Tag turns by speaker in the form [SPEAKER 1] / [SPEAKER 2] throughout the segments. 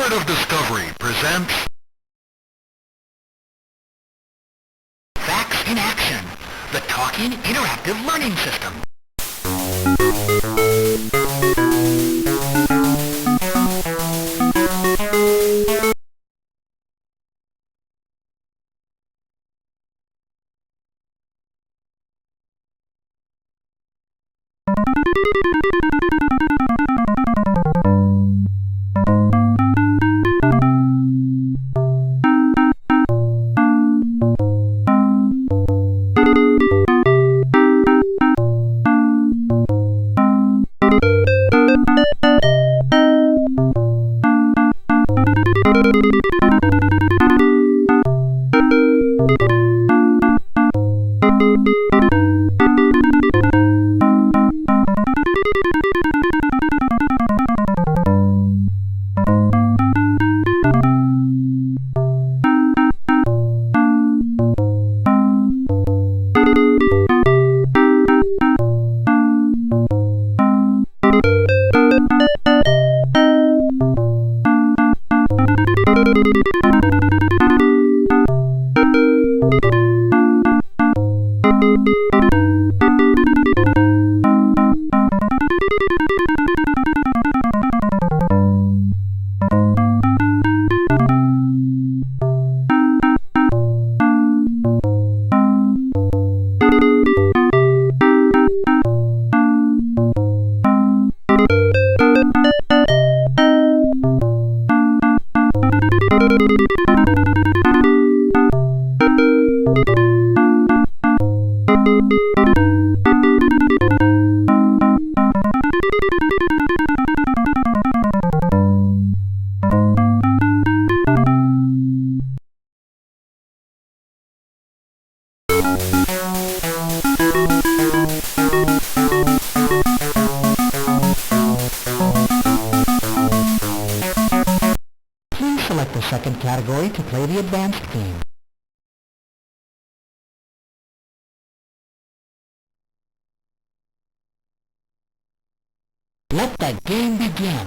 [SPEAKER 1] Spirit of Discovery presents Facts in Action, the talking interactive learning system. Select the second category to play the advanced game. Let the game begin.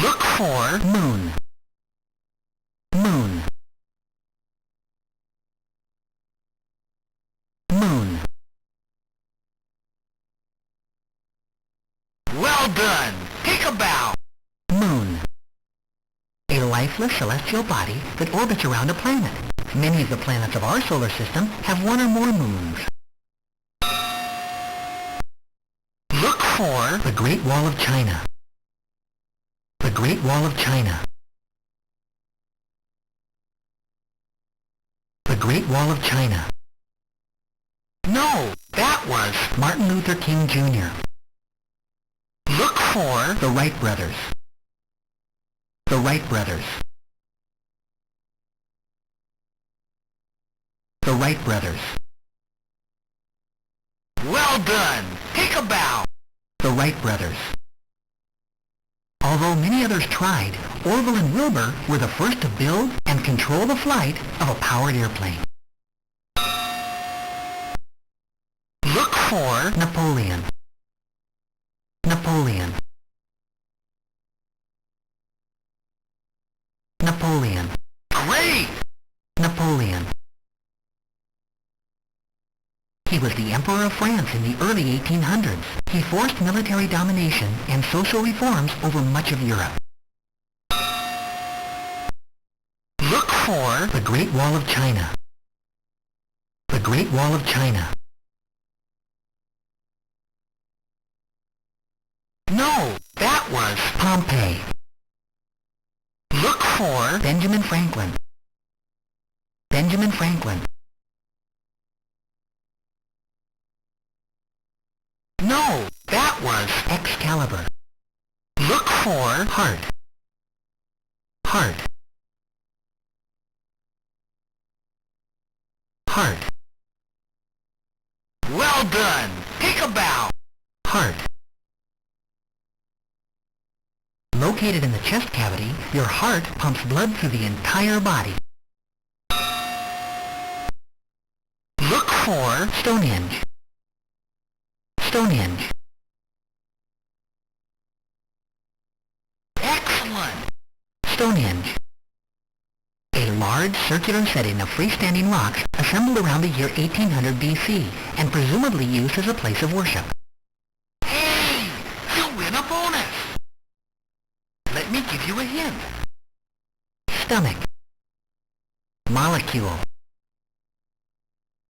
[SPEAKER 1] Look for moon. Moon. Moon. Well done. Take a bow. Moon. A lifeless celestial body that orbits around a planet. Many of the planets of our solar system have one or more moons. Look for the Great Wall of China. The Great Wall of China. The Great Wall of China. No, that was Martin Luther King Jr. Look for the Wright brothers. The Wright brothers. The Wright brothers. Well done. Take a bow. The Wright brothers. Although many others tried, Orville and Wilbur were the first to build and control the flight of a powered airplane. He was the Emperor of France in the early 1800s. He forced military domination and social reforms over much of Europe. Look for the Great Wall of China. The Great Wall of China. No, that was Pompeii. Look for Benjamin Franklin. Benjamin Franklin. No, that was Excalibur. Look for Heart. Heart. Heart. Well done! Take a bow! Heart. Located in the chest cavity, your heart pumps blood through the entire body. Look for Stonehenge. Stonehenge. Excellent! Stonehenge. A large circular setting of freestanding rocks assembled around the year 1800 BC and presumably used as a place of worship. Hey! You win a bonus! Let me give you a hint. Stomach. Molecule.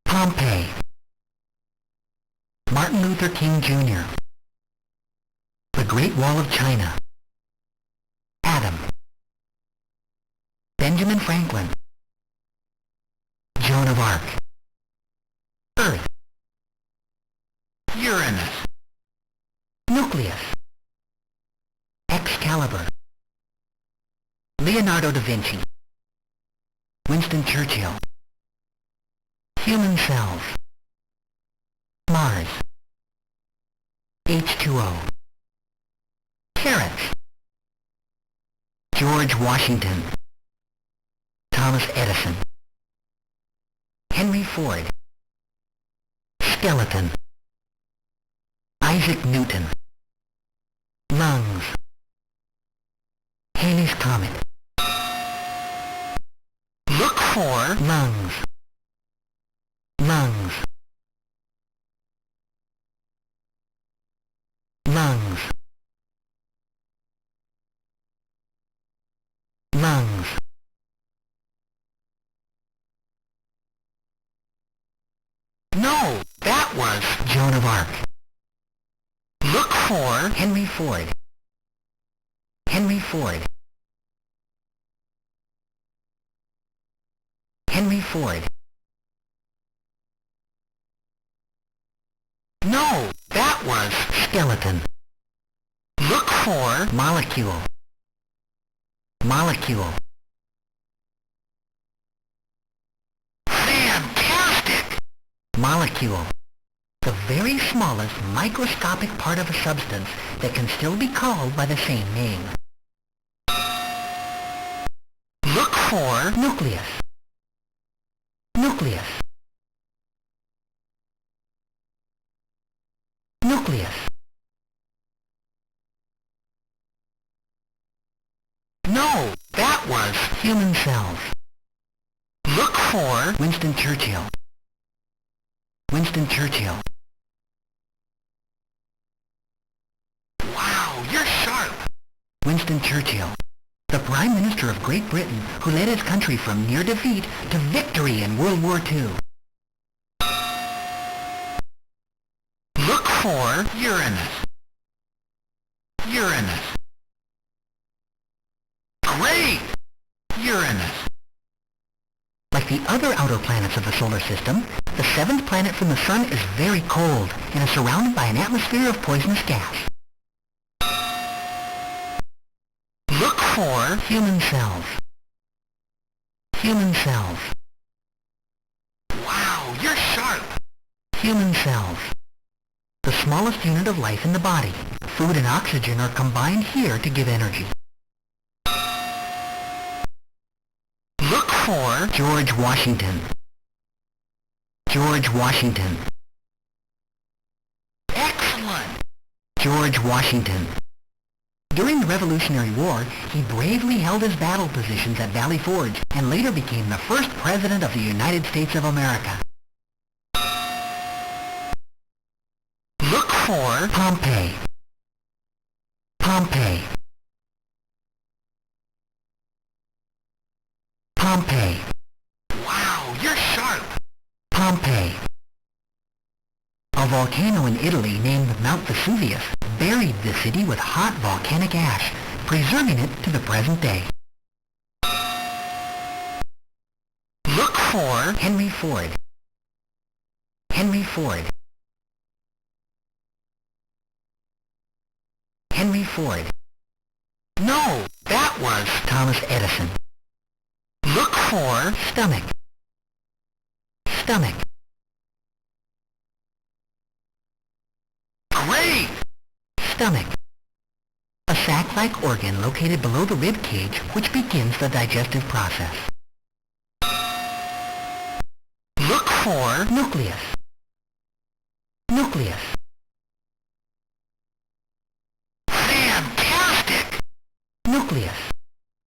[SPEAKER 1] Pompeii. Martin Luther King Jr. The Great Wall of China. Atom. Benjamin Franklin. Joan of Arc. Earth. Uranus. Nucleus. Excalibur. Leonardo da Vinci. Winston Churchill. Human cells. Mars. H2O. Carrots. George Washington. Thomas Edison. Henry Ford. Skeleton. Isaac Newton. Lungs. Halley's Comet. Look for lungs. Lungs. Lungs. Lungs. No, that was Joan of Arc. Look for Henry Ford. Henry Ford. Henry Ford. No, that was skeleton. Look for molecule. Molecule. Fantastic! Molecule. The very smallest microscopic part of a substance that can still be called by the same name. Look for nucleus. Nucleus. Nucleus. No, that was human cells. Look for Winston Churchill. Winston Churchill. Wow, you're sharp! Winston Churchill, the Prime Minister of Great Britain who led his country from near defeat to victory in World War II. Look for Uranus. Uranus. Great! Uranus. Like the other outer planets of the solar system, the seventh planet from the Sun is very cold and is surrounded by an atmosphere of poisonous gas. Look for human cells. Human cells. Wow, you're sharp! Human cells. The smallest unit of life in the body. Food and oxygen are combined here to give energy. Look for George Washington. George Washington. Excellent! George Washington. During the Revolutionary War, he bravely held his battle positions at Valley Forge and later became the first President of the United States of America. for Pompeii. Pompeii. Pompeii. Wow, you're sharp! Pompeii. A volcano in Italy named Mount Vesuvius buried the city with hot volcanic ash, preserving it to the present day. Look for Henry Ford. Henry Ford. Henry Ford. No, that was Thomas Edison. Look for stomach. Stomach. Great! Stomach. A sac-like organ located below the rib cage which begins the digestive process. Look for nucleus. Nucleus. Fantastic! Nucleus.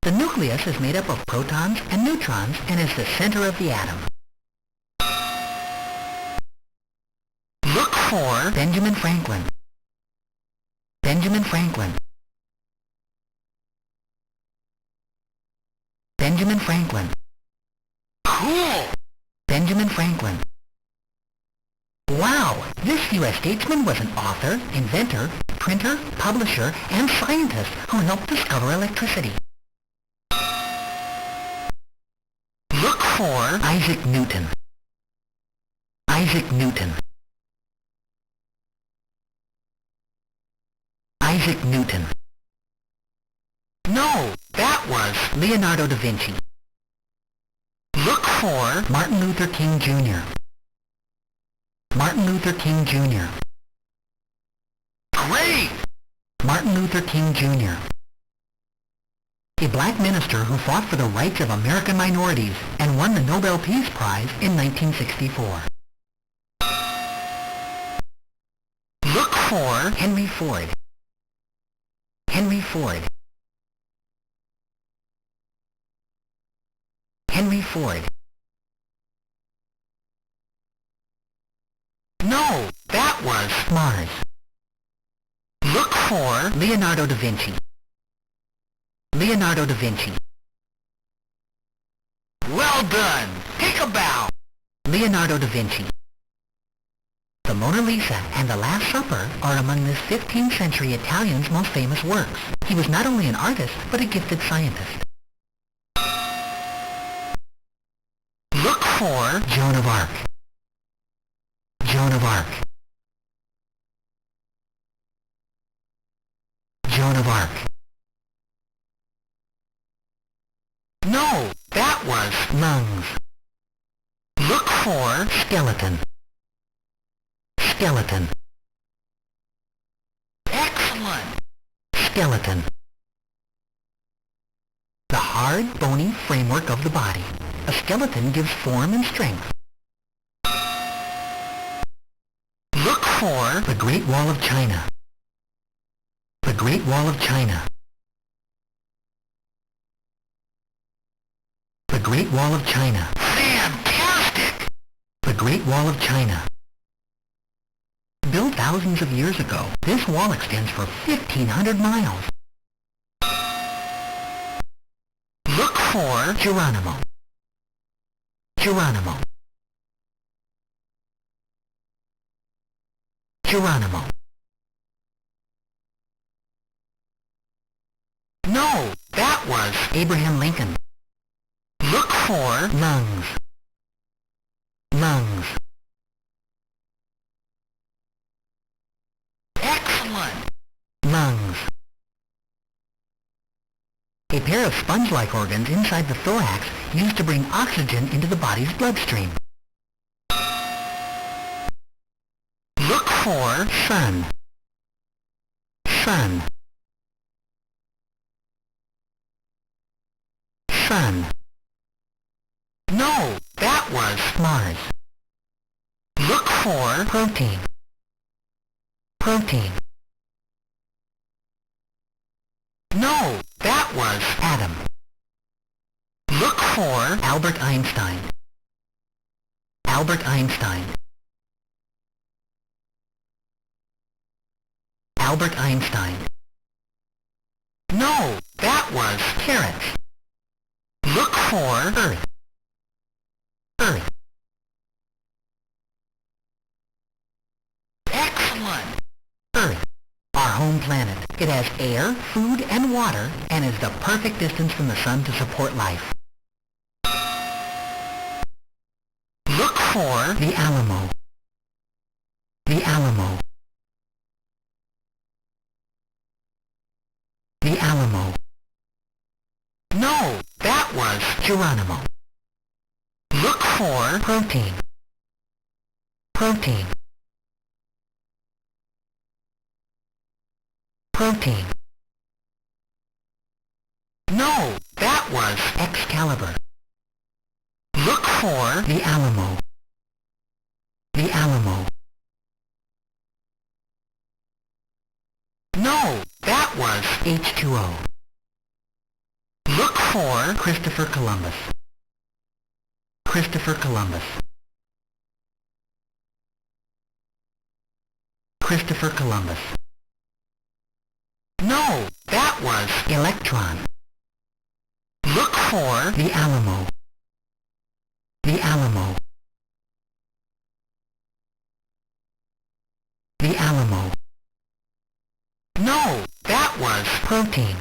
[SPEAKER 1] The nucleus is made up of protons and neutrons and is the center of the atom. Look for Benjamin Franklin. Benjamin Franklin. Benjamin Franklin. Cool! Benjamin Franklin. Wow! This U.S. statesman was an author, inventor, printer, publisher, and scientist who helped discover electricity. Look for Isaac Newton. Isaac Newton. Isaac Newton. No, that was Leonardo da Vinci. Look for Martin Luther King Jr. Martin Luther King Jr. Great! Martin Luther King Jr. A black minister who fought for the rights of American minorities and won the Nobel Peace Prize in 1964. Look for Henry Ford. Henry Ford. Henry Ford. No, that was Mars. Look for Leonardo da Vinci. Leonardo da Vinci. Well done! Take a bow! Leonardo da Vinci. The Mona Lisa and The Last Supper are among this 15th century Italian's most famous works. He was not only an artist, but a gifted scientist. Look for Joan of Arc. Joan of Arc. Joan of Arc. No, that was lungs. Look for skeleton. Skeleton. Excellent! Skeleton. The hard, bony framework of the body. A skeleton gives form and strength. Look for the Great Wall of China. The Great Wall of China. The Great Wall of China. Fantastic! The Great Wall of China. Built thousands of years ago, this wall extends for 1,500 miles. Look for Geronimo. Geronimo. Geronimo. No, that was Abraham Lincoln. Look for lungs. Lungs. Excellent! Lungs. A pair of sponge-like organs inside the thorax used to bring oxygen into the body's bloodstream. Look for sun. Sun. Sun. No, that was Mars. Look for protein. Protein. No, that was atom. Look for Albert Einstein. Albert Einstein. Albert Einstein. No, that was carrots. Look for Earth. Earth. Excellent! Earth. Our home planet. It has air, food, and water, and is the perfect distance from the sun to support life. Look for the Alamo. The Alamo. The Alamo. No, that was Geronimo. Look for protein. Protein. Protein. No, that was Excalibur. Look for the Alamo. The Alamo. No, that was H2O. Look for Christopher Columbus. Christopher Columbus. Christopher Columbus. No, that was electron. Look for the Alamo. The Alamo. The Alamo. No, that was protein.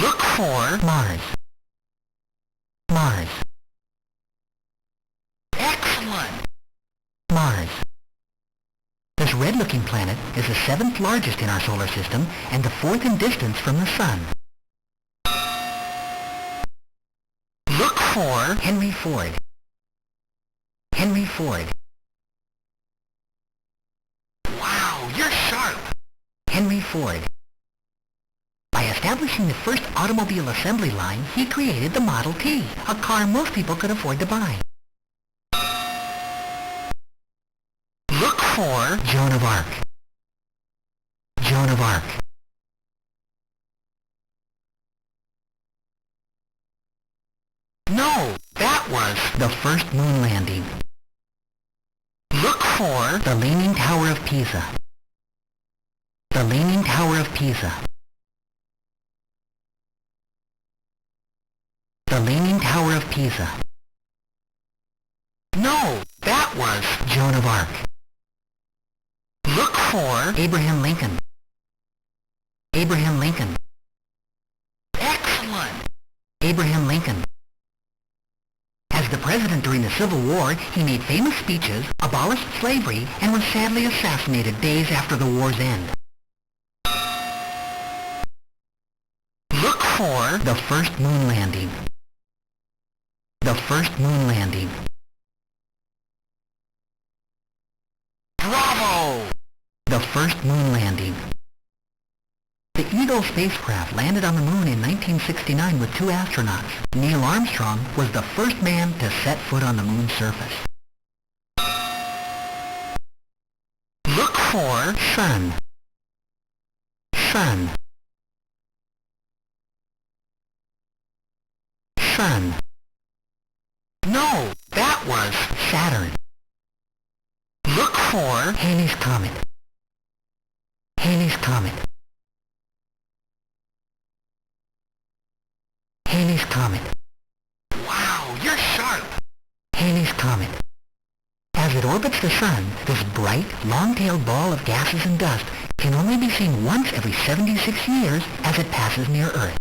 [SPEAKER 1] Look for Mars. Mars. Excellent! Mars. This red-looking planet is the seventh largest in our solar system and the fourth in distance from the Sun. Look for Henry Ford. Henry Ford. Wow, you're sharp! Henry Ford. By establishing the first automobile assembly line, he created the Model T, a car most people could afford to buy. Look for Joan of Arc. Joan of Arc. No, that was the first moon landing. Look for the Leaning Tower of Pisa. The Leaning Tower of Pisa. The Leaning Tower of Pisa. No, that was Joan of Arc. Look for Abraham Lincoln. Abraham Lincoln. Excellent! Abraham Lincoln. As the president during the Civil War, he made famous speeches, abolished slavery, and was sadly assassinated days after the war's end. Look for the first moon landing. The first moon landing. Bravo! The first moon landing. The Eagle spacecraft landed on the moon in 1969 with two astronauts. Neil Armstrong was the first man to set foot on the moon's surface. Look for Sun. Sun. Sun. No, that was Saturn. Look for Halley's Comet. Halley's Comet. Halley's Comet. Wow, you're sharp! Halley's Comet. As it orbits the Sun, this bright, long-tailed ball of gases and dust can only be seen once every 76 years as it passes near Earth.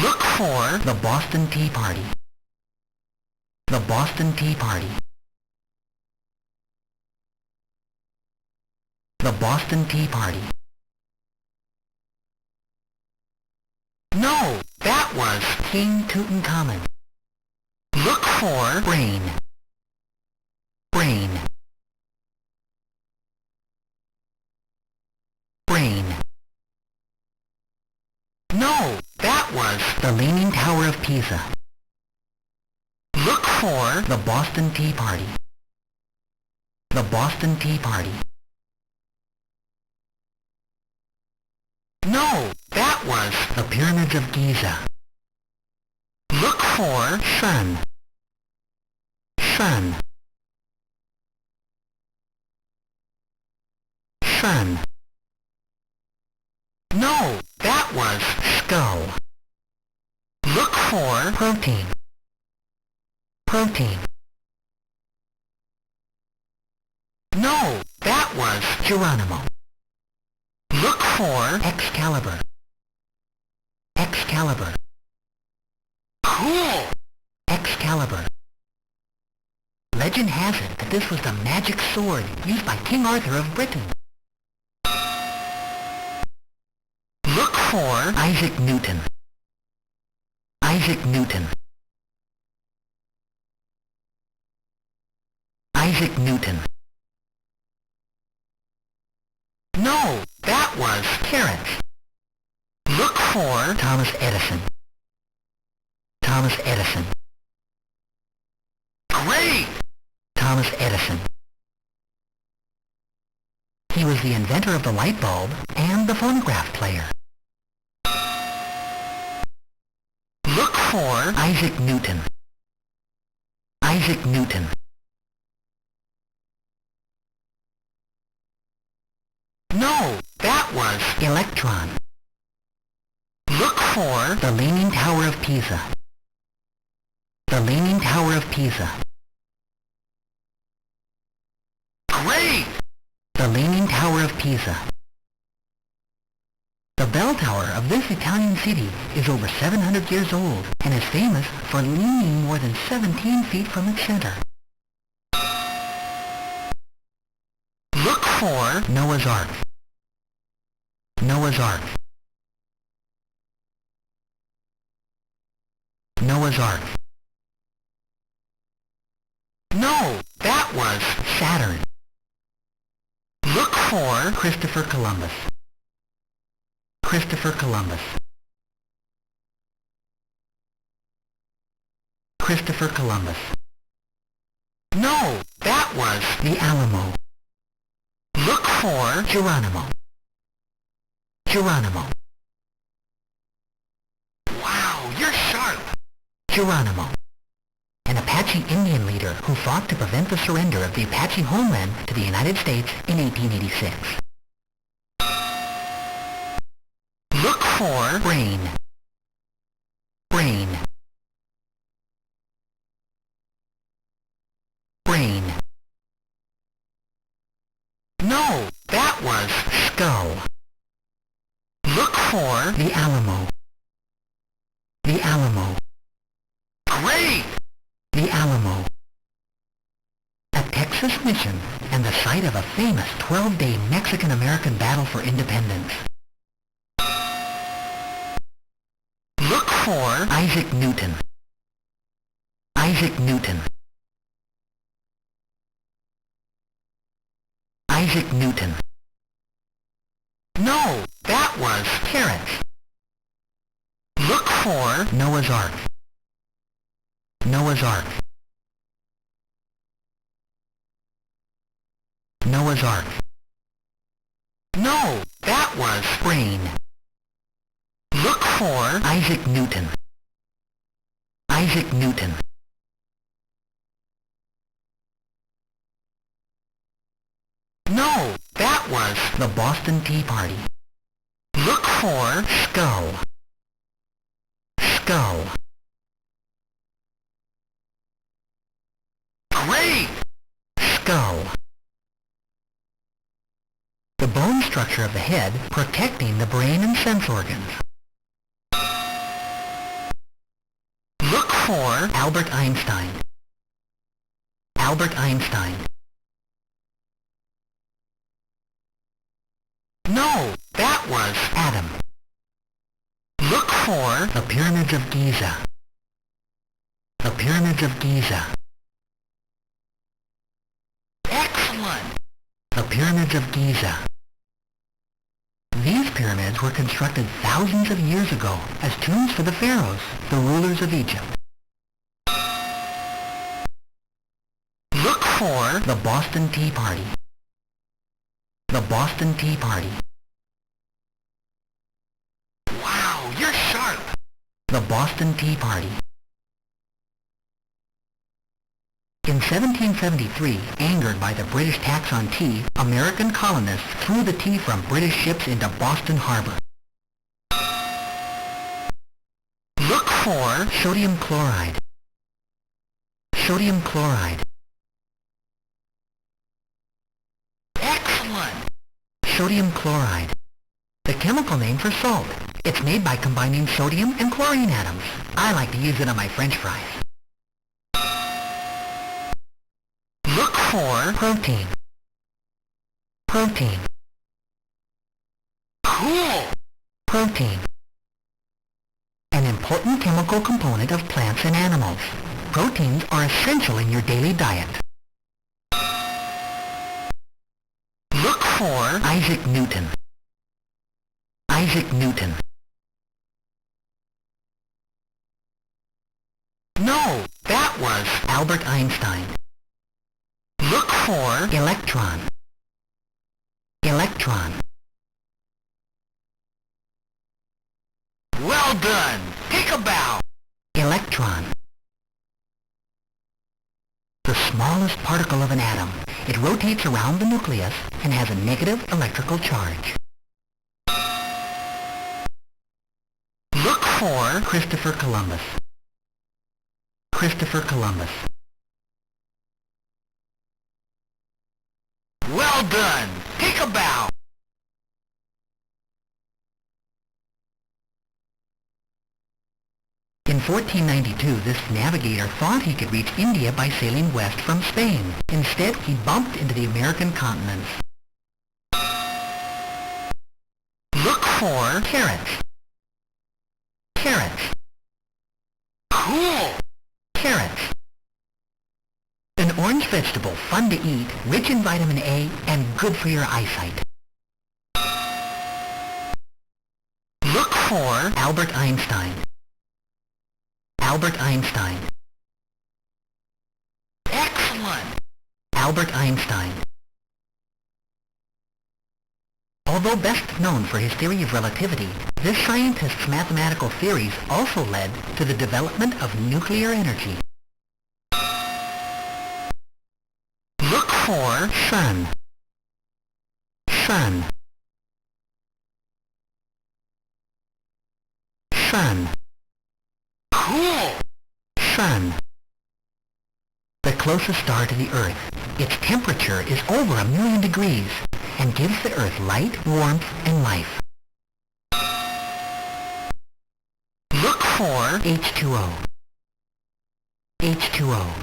[SPEAKER 1] Look for the Boston Tea Party. The Boston Tea Party. The Boston Tea Party. No, that was King Tutankhamun. Look for brain. Brain. Brain. No, that was the Leaning Tower of Pisa. Look for the Boston Tea Party. The Boston Tea Party. No, that was the Pyramids of Giza. Look for Sun. Sun. sun. No, that was skull. Look for protein. Protein. No, that was Geronimo. Look for Excalibur. Excalibur. Cool! Excalibur. Legend has it that this was the magic sword used by King Arthur of Britain. Look for Isaac Newton. Isaac Newton. Isaac Newton. No, that was carrots. Look for Thomas Edison. Thomas Edison. Great! Thomas Edison. He was the inventor of the light bulb and the phonograph player. Look for Isaac Newton. Isaac Newton. No, that was electron. Look for the Leaning Tower of Pisa. The Leaning Tower of Pisa. Great! The Leaning Tower of Pisa. The bell tower of this Italian city is over 700 years old and is famous for leaning more than 17 feet from its center. Look for Noah's Ark. Noah's Ark. Noah's Ark. No, that was Saturn. Look for Christopher Columbus. Christopher Columbus. Christopher Columbus. No, that was the Alamo. Look for Geronimo. Geronimo. Wow, you're sharp! Geronimo. An Apache Indian leader who fought to prevent the surrender of the Apache homeland to the United States in 1886. Look for brain. Brain. Brain. No, that was skull. Look for the Alamo. The Alamo. Great! The Alamo. A Texas mission and the site of a famous 12-day Mexican-American battle for independence. Look for Isaac Newton. Isaac Newton. Isaac Newton. No, that was carrots. Look for Noah's Ark. Noah's Ark. Noah's Ark. No, that was brain. Look for Isaac Newton. Isaac Newton. No, that was the Boston Tea Party. Look for skull. Skull. Great! Skull. The bone structure of the head protecting the brain and sense organs. Look for Albert Einstein. Albert Einstein. No, that was Adam. Look for the Pyramids of Giza. The Pyramids of Giza. Excellent! The Pyramids of Giza. These pyramids were constructed thousands of years ago as tombs for the pharaohs, the rulers of Egypt. Look for the Boston Tea Party. The Boston Tea Party. Wow, you're sharp! The Boston Tea Party. In 1773, angered by the British tax on tea, American colonists threw the tea from British ships into Boston Harbor. Look for sodium chloride. Sodium chloride. Excellent! Sodium chloride. The chemical name for salt. It's made by combining sodium and chlorine atoms. I like to use it on my French fries. Look for protein. Protein. Cool! Protein. An important chemical component of plants and animals. Proteins are essential in your daily diet. Look for Isaac Newton. Isaac Newton. No, that was Albert Einstein. Look for electron. Electron. Well done! Take a bow! Electron. The smallest particle of an atom. It rotates around the nucleus and has a negative electrical charge. Look for Christopher Columbus. Christopher Columbus. Well done! Take a bow! In 1492, this navigator thought he could reach India by sailing west from Spain. Instead, he bumped into the American continents. Look for carrots. Carrots. Cool! Carrots. An orange vegetable, fun to eat, rich in vitamin A, and good for your eyesight. Look for Albert Einstein. Albert Einstein. Excellent! Albert Einstein. Although best known for his theory of relativity, this scientist's mathematical theories also led to the development of nuclear energy. Look for sun. Sun. Sun. Cool! Sun. The closest star to the Earth. Its temperature is over 1,000,000 degrees and gives the Earth light, warmth, and life. Look for H2O. H2O.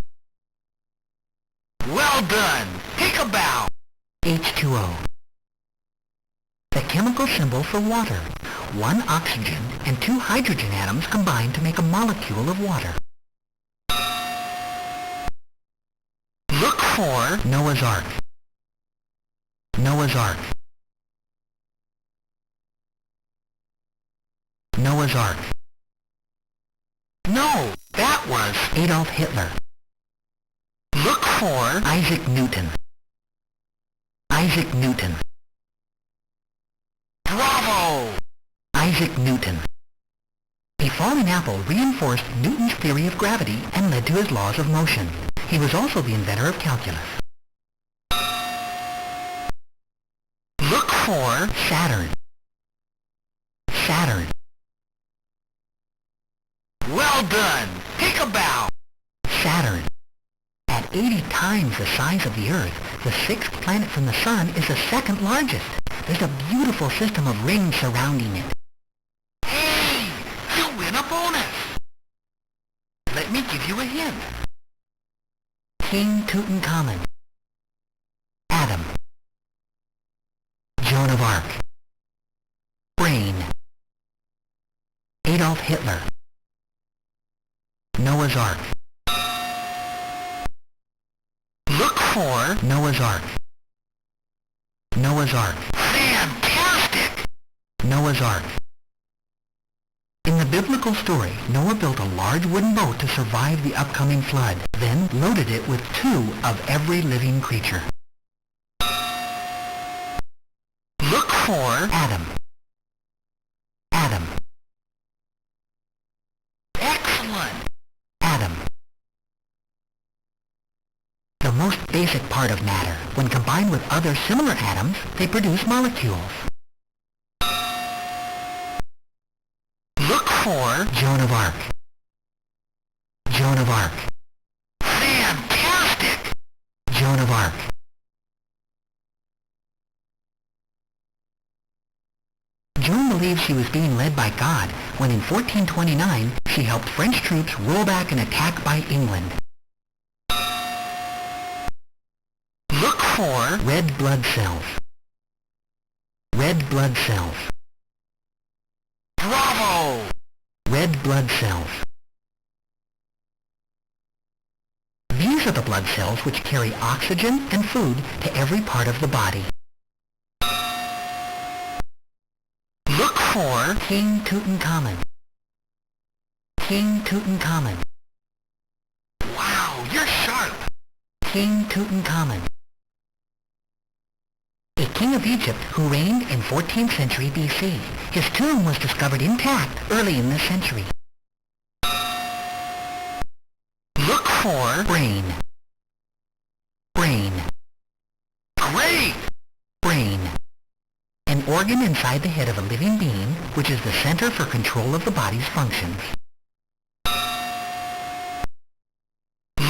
[SPEAKER 1] Well done! Take a bow! H2O. The chemical symbol for water. 1 oxygen and 2 hydrogen atoms combine to make a molecule of water. Look for Noah's Ark. Noah's Ark. Noah's Ark. No, that was Adolf Hitler. Look for Isaac Newton. Isaac Newton. Bravo! Isaac Newton. A falling apple reinforced Newton's theory of gravity and led to his laws of motion. He was also the inventor of calculus. Look for Saturn. Saturn. Well done! Take a bow! Saturn. At 80 times the size of the Earth, the 6th planet from the Sun is the 2nd largest. There's a beautiful system of rings surrounding it. Hey! You win a bonus! Let me give you a hint. King Tutankhamun. Adam. Joan of Arc. Brain. Adolf Hitler. Noah's Ark. Look for Noah's Ark. Noah's Ark. Fantastic! Noah's Ark. In the biblical story, Noah built a large wooden boat to survive the upcoming flood, then loaded it with 2 of every living creature. Look for Adam. Adam. Excellent! Adam. most basic part of matter. When combined with other similar atoms, they produce molecules. Look for Joan of Arc. Joan of Arc. Fantastic! Joan of Arc. Joan believed she was being led by God when in 1429 she helped French troops roll back an attack by England. Look for red blood cells. Red blood cells. Bravo! Red blood cells. These are the blood cells which carry oxygen and food to every part of the body. Look for King Tutankhamun. King Tutankhamun. Wow, you're sharp! King Tutankhamun. A king of Egypt who reigned in 14th century BC. His tomb was discovered intact early in this century. Look for brain. Brain. Great! Brain. An organ inside the head of a living being, which is the center for control of the body's functions.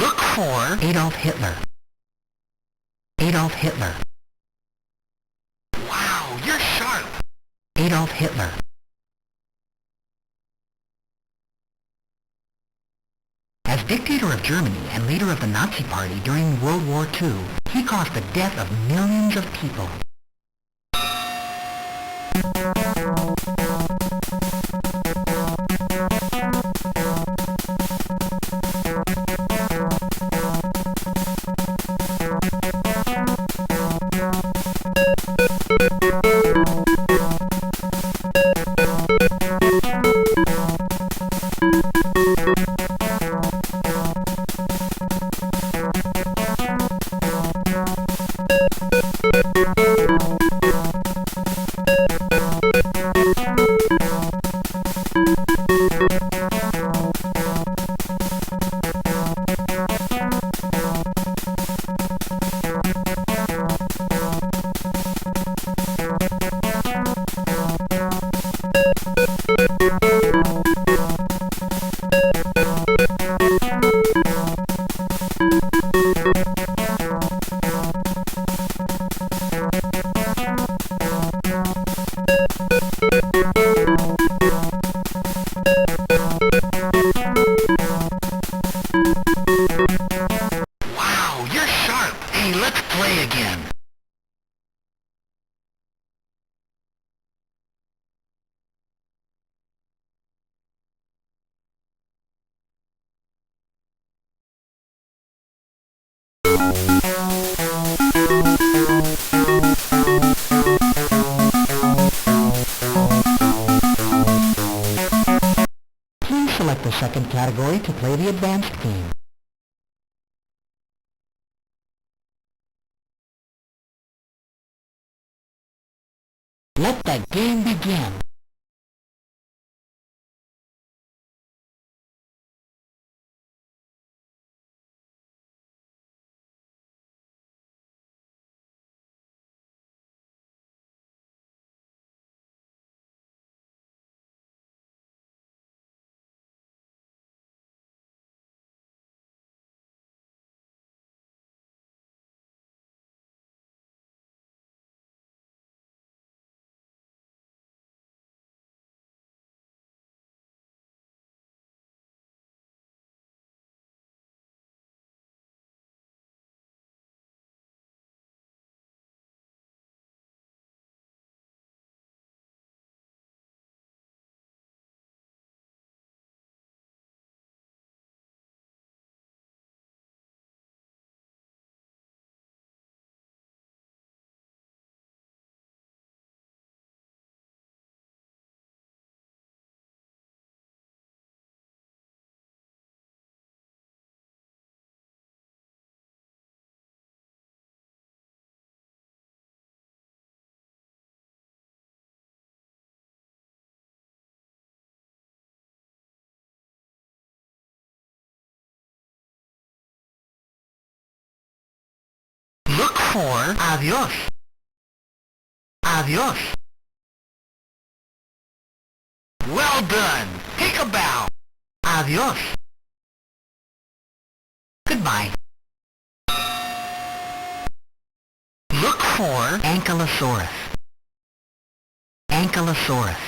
[SPEAKER 1] Look for Adolf Hitler. Adolf Hitler. Wow, you're sharp! Adolf Hitler. As dictator of Germany and leader of the Nazi Party during World War II, he caused the death of millions of people. Wow, you're sharp! Hey, let's play again. Please select the second category to play the advanced game. Let the game begin. for adios. Adios. Well done. Take a bow. Adios. Goodbye. Look for Ankylosaurus. Ankylosaurus.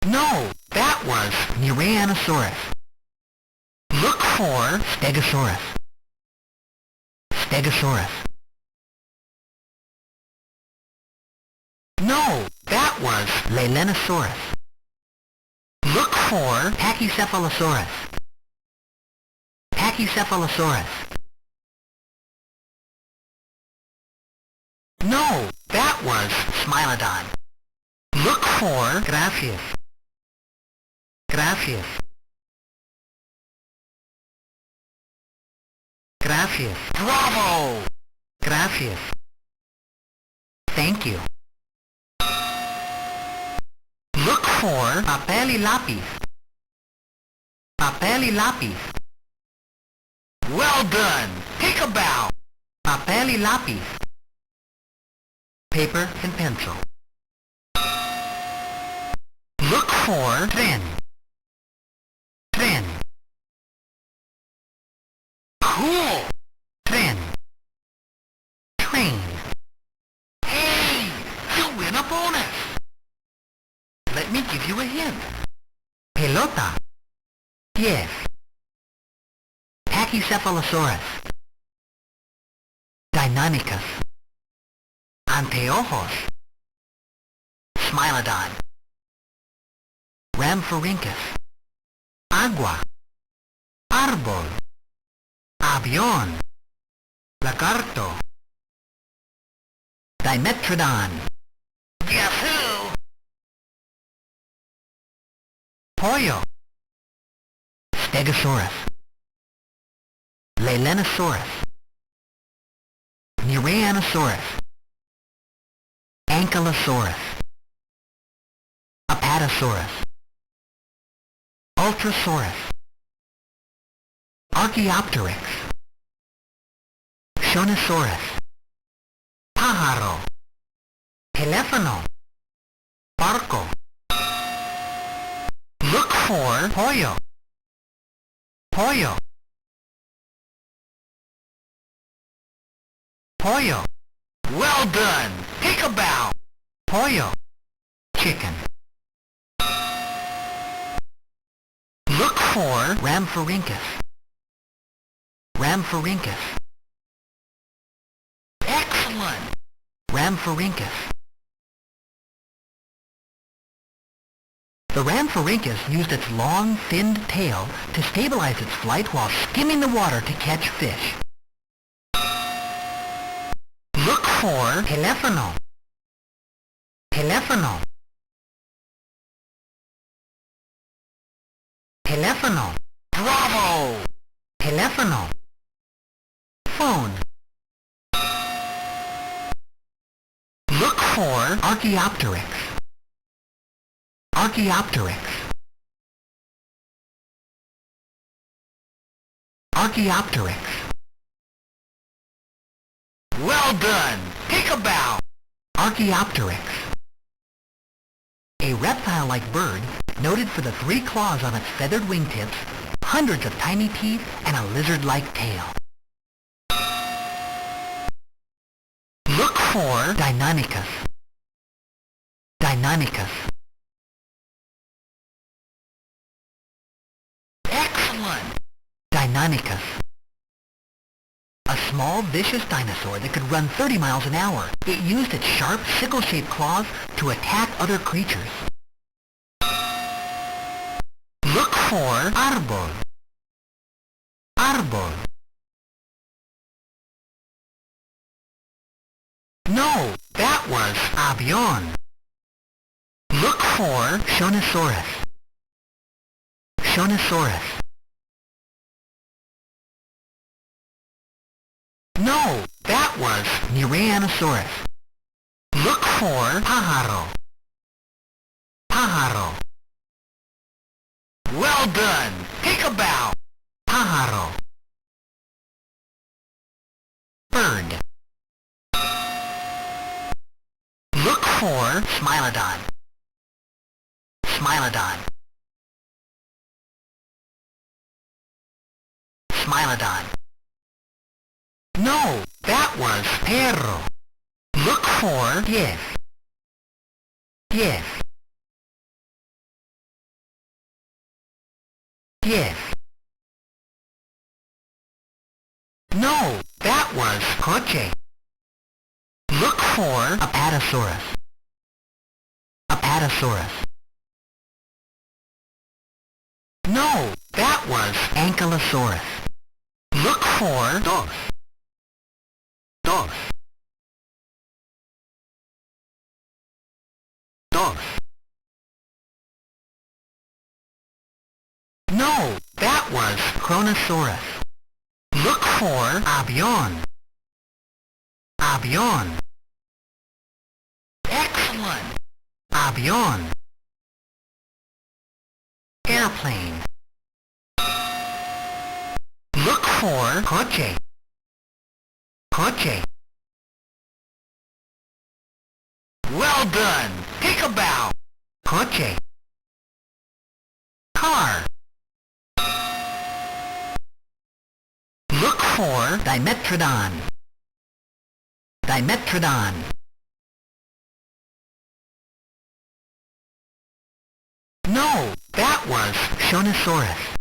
[SPEAKER 1] No, that was Neuranosaurus. Look for Stegosaurus. Stegosaurus. No, that was Lelenosaurus. Look for Pachycephalosaurus. Pachycephalosaurus. No, that was Smilodon. Look for Gracias. Gracias. Gracias. Bravo! Gracias. Thank you. Look for papel y lápiz. Papel y lápiz. Well done! Take a bow! Papel y lápiz. Paper and pencil. Look for tren. Tren. Cool! Tren. Train. Hey! You win a bonus! Let me give you a hint. Pelota. Yes. Pachycephalosaurus. Deinonychus. Anteojos. Smilodon. Rhamphorhynchus. Agua. Árbol. Avión. Lagarto. Dimetrodon. Guess who? Pollo. Stegosaurus. Lelenosaurus. Neuranosaurus. Ankylosaurus. Apatosaurus. Ultrasaurus. Archaeopteryx. Shonosaurus. Pájaro. Teléfono. Barco. Look for pollo. Pollo. Pollo. Well done. Take a bow. Pollo. Chicken. Look for Rhamphorhynchus. Rhamphorhynchus. Excellent. Rhamphorhynchus. The Rhamphorhynchus used its long, thinned tail to stabilize its flight while skimming the water to catch fish. Look for teléfono. Teléfono. Teléfono. Bravo! Teléfono. Phone. Look for Archaeopteryx. Archaeopteryx. Archaeopteryx. Well done! Take a bow! Archaeopteryx. A reptile-like bird, noted for the 3 claws on its feathered wingtips, hundreds of tiny teeth, and a lizard-like tail. Look for Deinonychus. Deinonychus. Excellent! Deinonychus. A small, vicious dinosaur that could run 30 miles an hour. It used its sharp, sickle-shaped claws to attack other creatures. Look for árbol. Árbol. No, that was avión. Look for Shonosaurus. Shonosaurus. No, that was Neuranosaurus. Look for pájaro. Pájaro. Well done! Take a bow! Pájaro. Smilodon. Smilodon. Smilodon. No, that was perro. Look for yes. Yes. Yes. No, that was coche. Look for Apatosaurus. Apatosaurus. No, that was Ankylosaurus. Look for dos. Dos. Dos. No, that was Kronosaurus. Look for avión. Avión. Excellent. Avión. Airplane. Look for coche. Coche. Well done. Take a bow. Coche. Car. Look for Dimetrodon. Dimetrodon. No, that was Shonosaurus.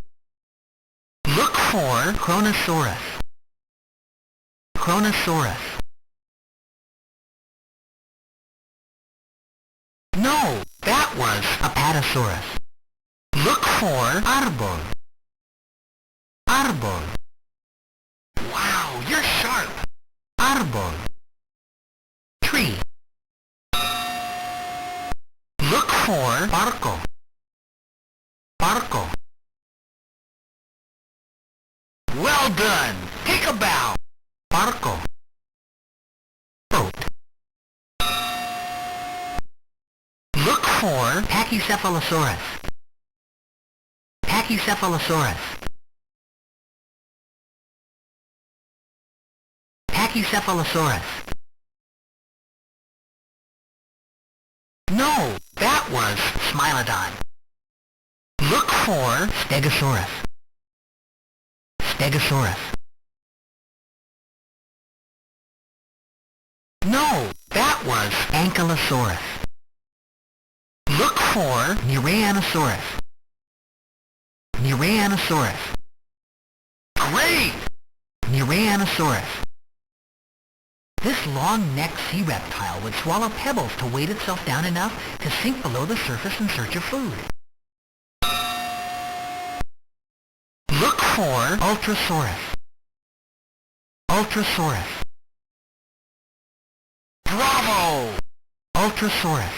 [SPEAKER 1] Look for Kronosaurus. Kronosaurus. No, that was Apatosaurus. Look for Arbol. Arbol. Wow, you're sharp. Arbol. Tree. Look for Barco. Barco. Well done. Take a bow. Barco. Boat. Look for Pachycephalosaurus. Pachycephalosaurus. Pachycephalosaurus. No, that was Smilodon. Look for Stegosaurus. Stegosaurus. No, that was Ankylosaurus. Look for Neuranosaurus. Neuranosaurus. Great! Neuranosaurus. This long-necked sea reptile would swallow pebbles to weight itself down enough to sink below the surface in search of food. Look for Ultrasaurus. Ultrasaurus. Bravo! Ultrasaurus.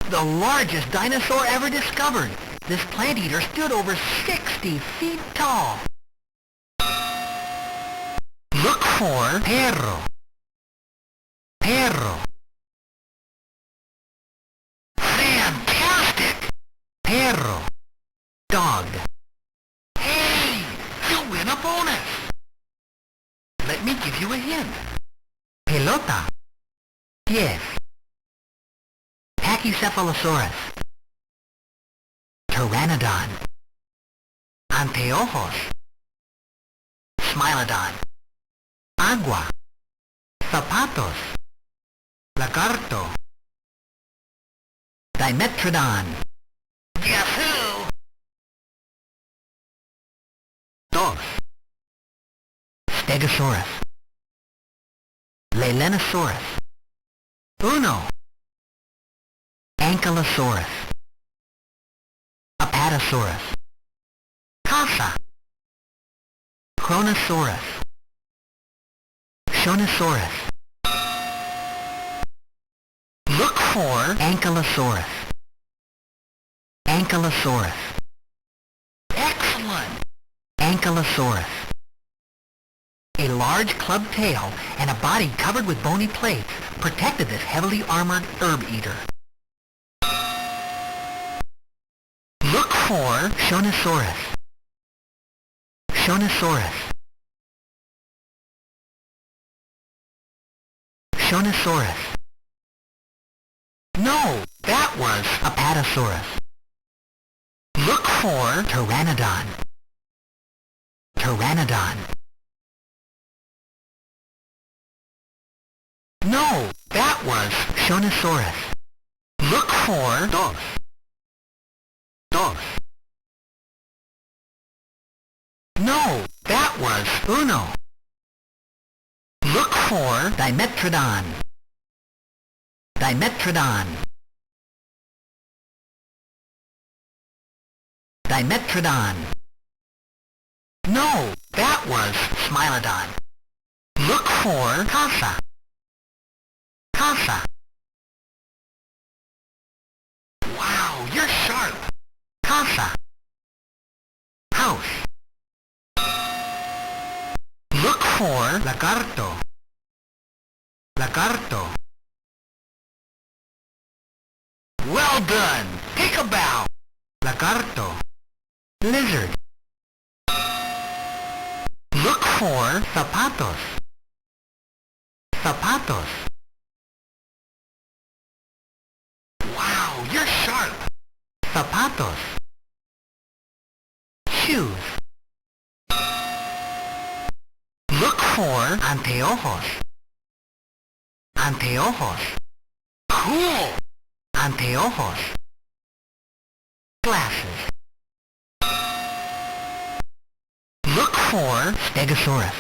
[SPEAKER 1] The largest dinosaur ever discovered. This plant eater stood over 60 feet tall. Look for perro. Perro. Fantastic! Perro. Dog. Hey! You win a bonus! Let me give you a hint. Pelota. Yes. Pachycephalosaurus. Pteranodon. Anteojos. Smilodon. Agua. Zapatos. Lagarto. Dimetrodon. Guess who? Dos. Stegosaurus. Lelenosaurus. Uno. Ankylosaurus. Apatosaurus. Casa. Kronosaurus. Shonosaurus. Look for Ankylosaurus. Ankylosaurus. Excellent! Ankylosaurus. A large clubbed tail and a body covered with bony plates protected this heavily armored herb eater. Look for Shonosaurus. Shonosaurus. Shonosaurus. No, that was Apatosaurus. Look for Pteranodon. Pteranodon. No, that was Shonosaurus. Look for dos. Dos. No, that was uno. Look for Dimetrodon. Dimetrodon. Dimetrodon. No, that was Smilodon. Look for Casa. Casa. Wow, you're sharp. Casa. House. Look for Lagarto. Lagarto. Well done. Take a bow. Lagarto. Lizard. Look for Zapatos. Zapatos. Wow, you're sharp. Zapatos. Shoes. Look for Anteojos. Anteojos. Cool. Anteojos. Glasses. Look for Stegosaurus.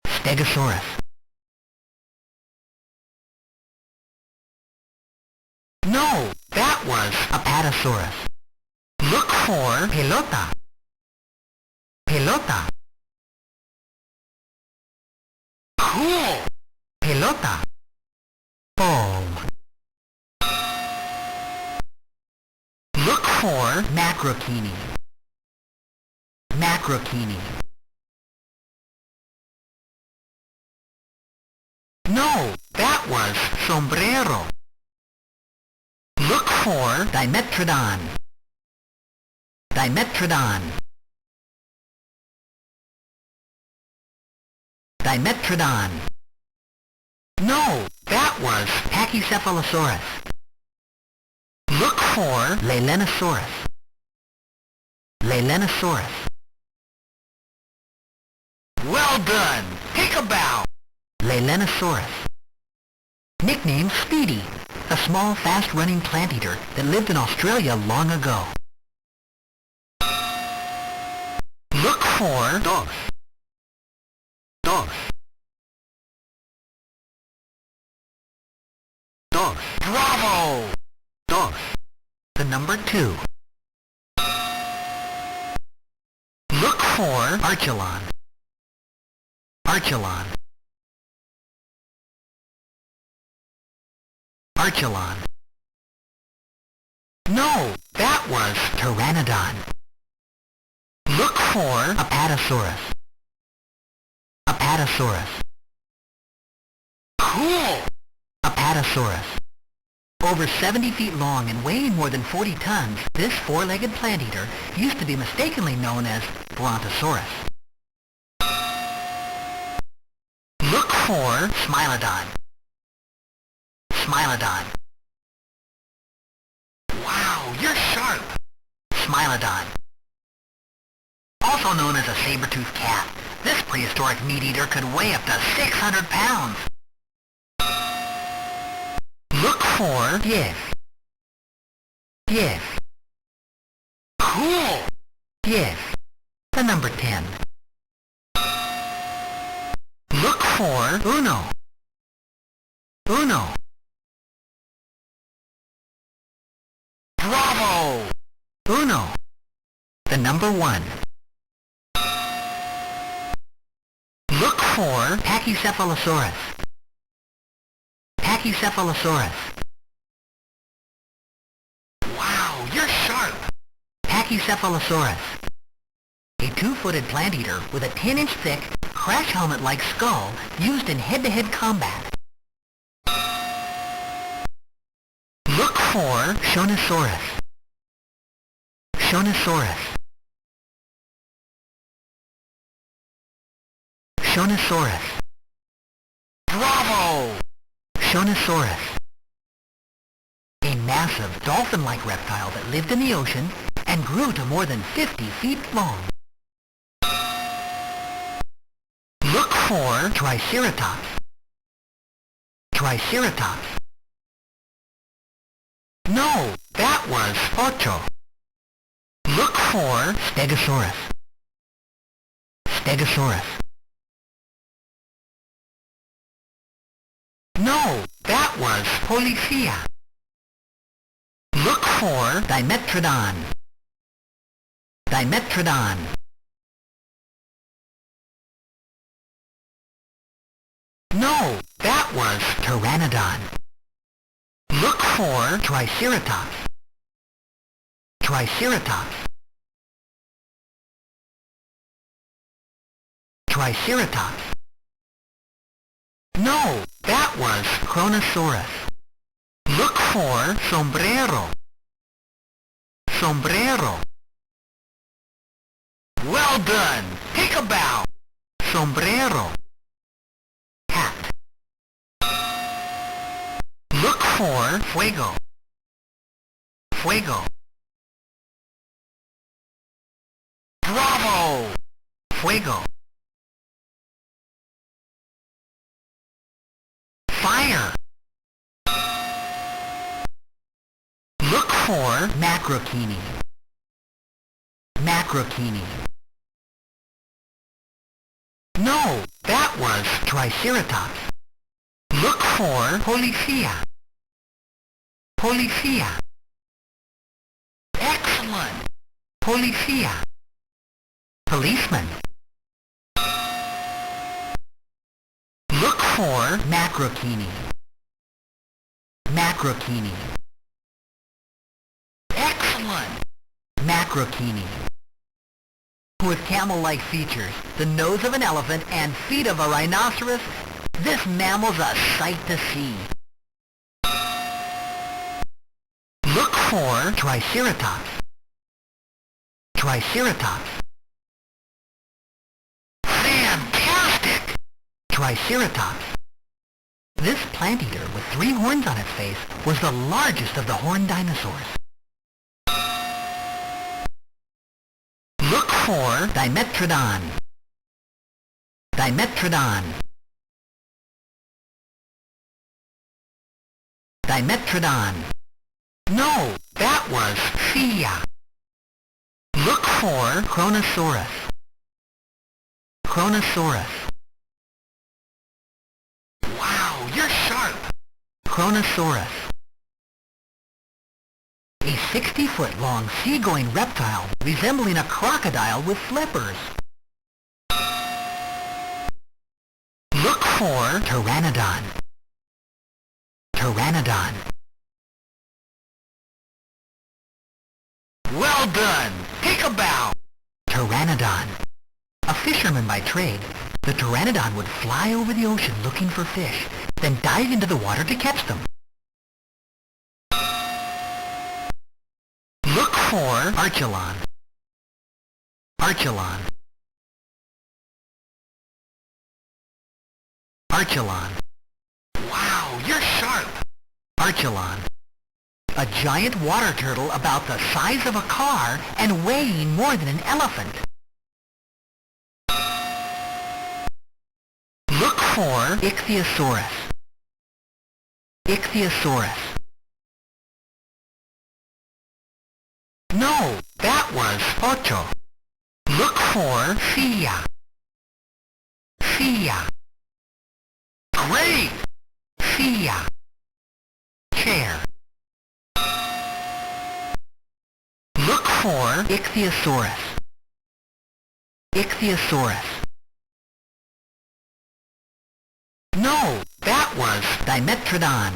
[SPEAKER 1] Stegosaurus. No, that was Apatosaurus. Look for Pelota. Pelota. Cool. Pelota. Ball. Look for Macrokini. Macrokini. No, that was Sombrero. Look for Dimetrodon. Dimetrodon. Dimetrodon. No, that was Pachycephalosaurus. Look for Lelenosaurus. Lelenosaurus. Well done! Take a bow! Lelenosaurus. Nicknamed Speedy, a small, fast-running plant eater that lived in Australia long ago. Look for dos. Dos. Dos. Bravo! Dos. The number 2. Look for Archelon. Archelon. Archelon. No, that was Pteranodon. Look for Apatosaurus. Apatosaurus. Cool! Apatosaurus. Over 70 feet long and weighing more than 40 tons, this four-legged plant eater used to be mistakenly known as Brontosaurus. Look for Smilodon. Smilodon. Wow, you're sharp! Smilodon. Also known as a saber-toothed cat, this prehistoric meat-eater could weigh up to 600 pounds. Look for Yes. Yes. Cool! Yes. The number 10. Look for Uno. Uno. Bravo! Uno. The number 1. Look for Pachycephalosaurus. Pachycephalosaurus. Wow, you're sharp! Pachycephalosaurus. A 2-footed plant eater with a 10-inch thick, crash helmet-like skull used in head-to-head combat. Look for Shonosaurus. Shonosaurus. Shonosaurus. Bravo! Shonosaurus. massive dolphin-like reptile that lived in the ocean and grew to more than 50 feet long. Look for Triceratops. Triceratops. No, that was Ocho. Look for Stegosaurus. Stegosaurus. No, that was Polyphia. Look for Dimetrodon. Dimetrodon. No, that was Pteranodon. Look for Triceratops. Triceratops. Triceratops. No, that was Kronosaurus. Look for Sombrero. Sombrero. Well done! Take a bow! Sombrero. Hat. Look for Fuego. Fuego. Bravo! Fuego. Fire! Look for Macrokini. Macrokini. No, that was Triceratops. Look for Polyphia. Polyphia. Excellent! Polyphia. Policeman. Look for Macrokini. Macrokini. Excellent! Macrokini. With camel-like features, the nose of an elephant, and feet of a rhinoceros, this mammal's a sight to see. Look for Triceratops. Triceratops. Fantastic! Triceratops. This plant eater with 3 horns on its face was the largest of the horned dinosaurs. Look for Dimetrodon. Dimetrodon. Dimetrodon. No, that was Phia. Look for Kronosaurus. Kronosaurus. Wow, you're sharp! Kronosaurus. A 60-foot-long sea-going reptile resembling a crocodile with flippers. Look for Pteranodon. Pteranodon. Well done! Take a bow! Pteranodon. A fisherman by trade, the Pteranodon would fly over the ocean looking for fish, then dive into the water to catch them. Look for Archelon. Archelon. Archelon. Wow, you're sharp! Archelon. A giant water turtle about the size of a car and weighing more than an elephant. Look for Ichthyosaurus. Ichthyosaurus. No, that was Ocho. Look for Phia. Phia. Great! Phia. Chair. Look for Ichthyosaurus. Ichthyosaurus. No, that was Dimetrodon.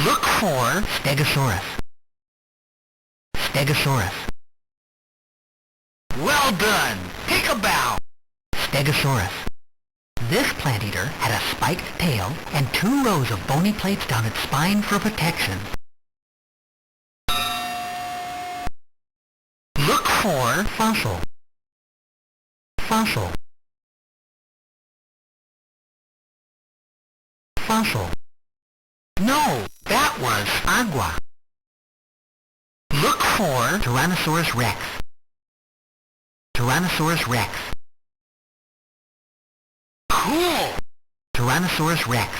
[SPEAKER 1] Look for Stegosaurus. Stegosaurus. Well done! Take a bow! Stegosaurus. This plant eater had a spiked tail and 2 rows of bony plates down its spine for protection. Look for Fossil. Fossil. Fossil. No, that was agua. Look for Tyrannosaurus rex. Tyrannosaurus rex. Cool! Tyrannosaurus rex.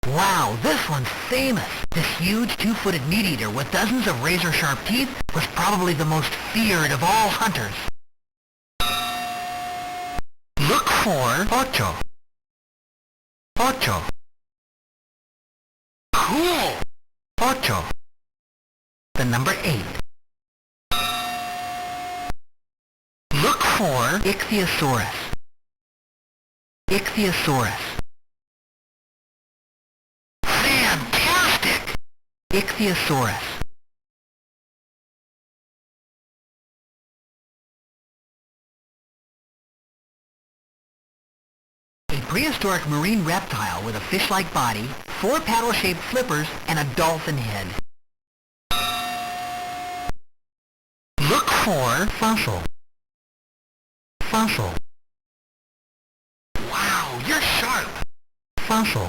[SPEAKER 1] Wow, this one's famous. This huge two-footed meat-eater with dozens of razor-sharp teeth was probably the most feared of all hunters. Look for ocho. Ocho. Cool! Ocho. The number 8. Look for Ichthyosaurus. Ichthyosaurus. Fantastic! Ichthyosaurus. A prehistoric marine reptile with a fish-like body, 4 paddle-shaped flippers, and a dolphin head. Look for fossil. Fossil. Wow, you're sharp! Fossil.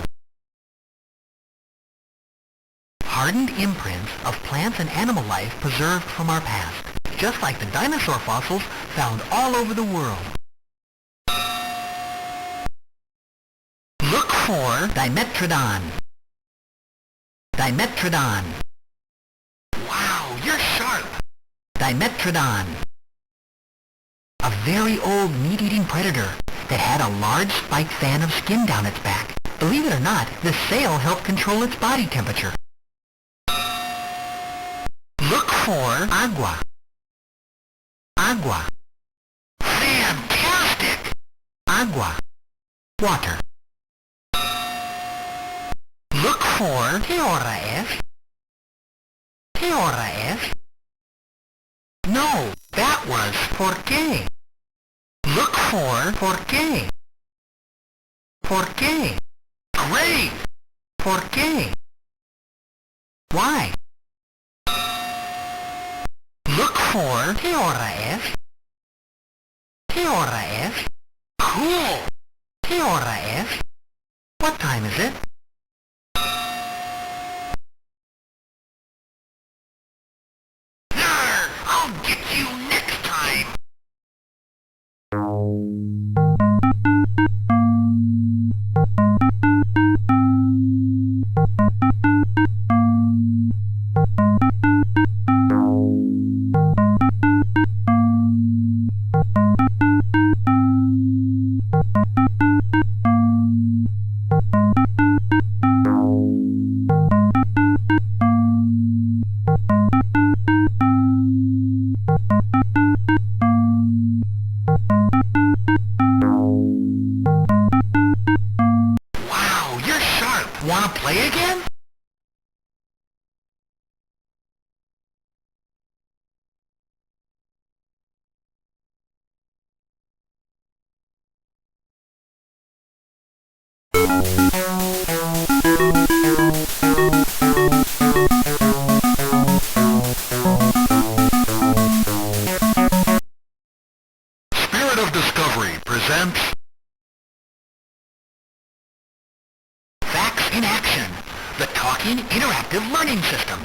[SPEAKER 1] Hardened imprints of plants and animal life preserved from our past, just like the dinosaur fossils found all over the world. Look for Dimetrodon. Dimetrodon. Wow, you're sharp! Dimetrodon. A very old meat-eating predator that had a large spiked fan of skin down its back. Believe it or not, the sail helped control its body temperature. Look for agua. Agua. Fantastic! Agua. Water. Look for ¿Qué hora es? ¿Qué hora es? No, that was ¿Por qué? Look for ¿Por qué? ¿Por qué? Great! ¿Por qué? Why? Look for ¿Qué hora es? ¿Qué hora es? Cool! ¿Qué hora es? What time is it? Narr! I'll get you next time! Wow, you're sharp! Wanna play again? Spirit of Discovery presents Facts in Action, the talking interactive learning system.